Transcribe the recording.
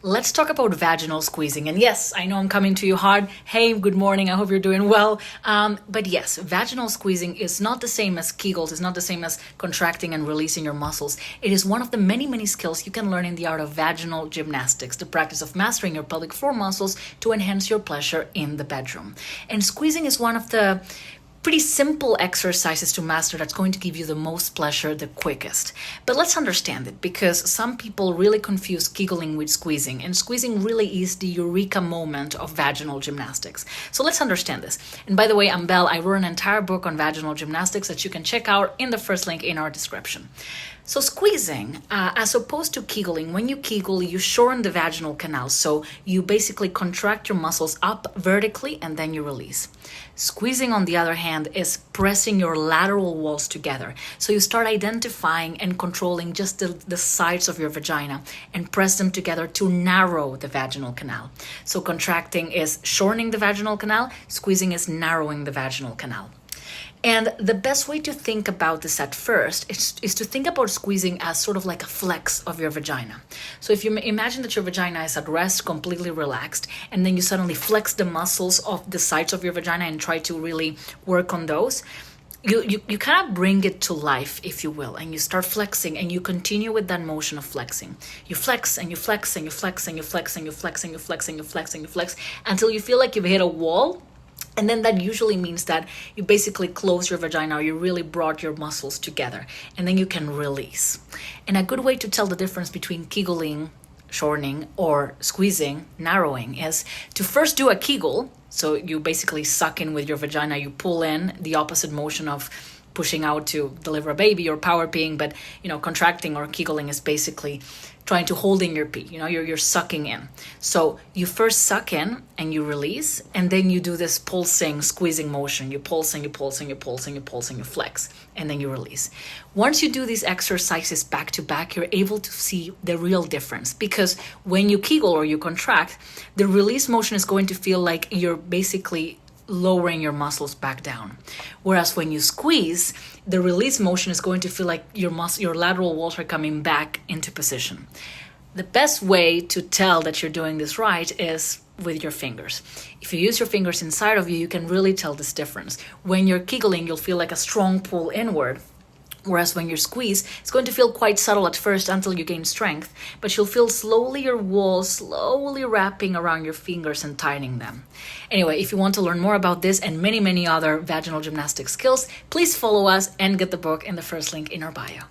Let's talk about vaginal squeezing. And yes, I know I'm coming to you hard. Hey, good morning. I hope you're doing well. But yes, vaginal squeezing is not the same as Kegels. It's not the same as contracting and releasing your muscles. It is one of the many, many skills you can learn in the art of vaginal gymnastics, the practice of mastering your pelvic floor muscles to enhance your pleasure in the bedroom. And squeezing is one of the pretty simple exercises to master that's going to give you the most pleasure the quickest. But let's understand it, because some people really confuse giggling with squeezing, and squeezing really is the eureka moment of vaginal gymnastics. So let's understand this. And by the way, I'm Belle. I wrote an entire book on vaginal gymnastics that you can check out in the first link in our description. So squeezing, as opposed to kegling, when you kegel, you shorten the vaginal canal. So you basically contract your muscles up vertically and then you release. Squeezing, on the other hand, is pressing your lateral walls together. So you start identifying and controlling just the sides of your vagina and press them together to narrow the vaginal canal. So contracting is shortening the vaginal canal, squeezing is narrowing the vaginal canal. And the best way to think about this at first is to think about squeezing as sort of like a flex of your vagina. So if you imagine that your vagina is at rest, completely relaxed, and then you suddenly flex the muscles of the sides of your vagina and try to really work on those, you kind of bring it to life, if you will, and you start flexing and you continue with that motion of flexing. You flex and you flex and you flex and you flex and you flex and you flex and you flex and you flex until you feel like you've hit a wall. And then that usually means that you basically close your vagina, or you really brought your muscles together, and then you can release. And a good way to tell the difference between kegeling, shortening, or squeezing, narrowing, is to first do a kegel. So you basically suck in with your vagina, you pull in, the opposite motion of pushing out to deliver a baby or power peeing, but contracting or kegeling is basically trying to hold in your pee. You're sucking in. So you first suck in and you release, and then you do this pulsing, squeezing motion. You pulse and you pulse and you pulse and you pulse and you flex, and then you release. Once you do these exercises back to back, you're able to see the real difference, because when you kegel or you contract, the release motion is going to feel like you're basically lowering your muscles back down. Whereas when you squeeze, the release motion is going to feel like your lateral walls are coming back into position. The best way to tell that you're doing this right is with your fingers. If you use your fingers inside of you, you can really tell this difference. When you're kegeling, you'll feel like a strong pull inward. Whereas when you squeeze, it's going to feel quite subtle at first until you gain strength, but you'll feel slowly your walls slowly wrapping around your fingers and tightening them. Anyway, if you want to learn more about this and many, many other vaginal gymnastic skills, please follow us and get the book in the first link in our bio.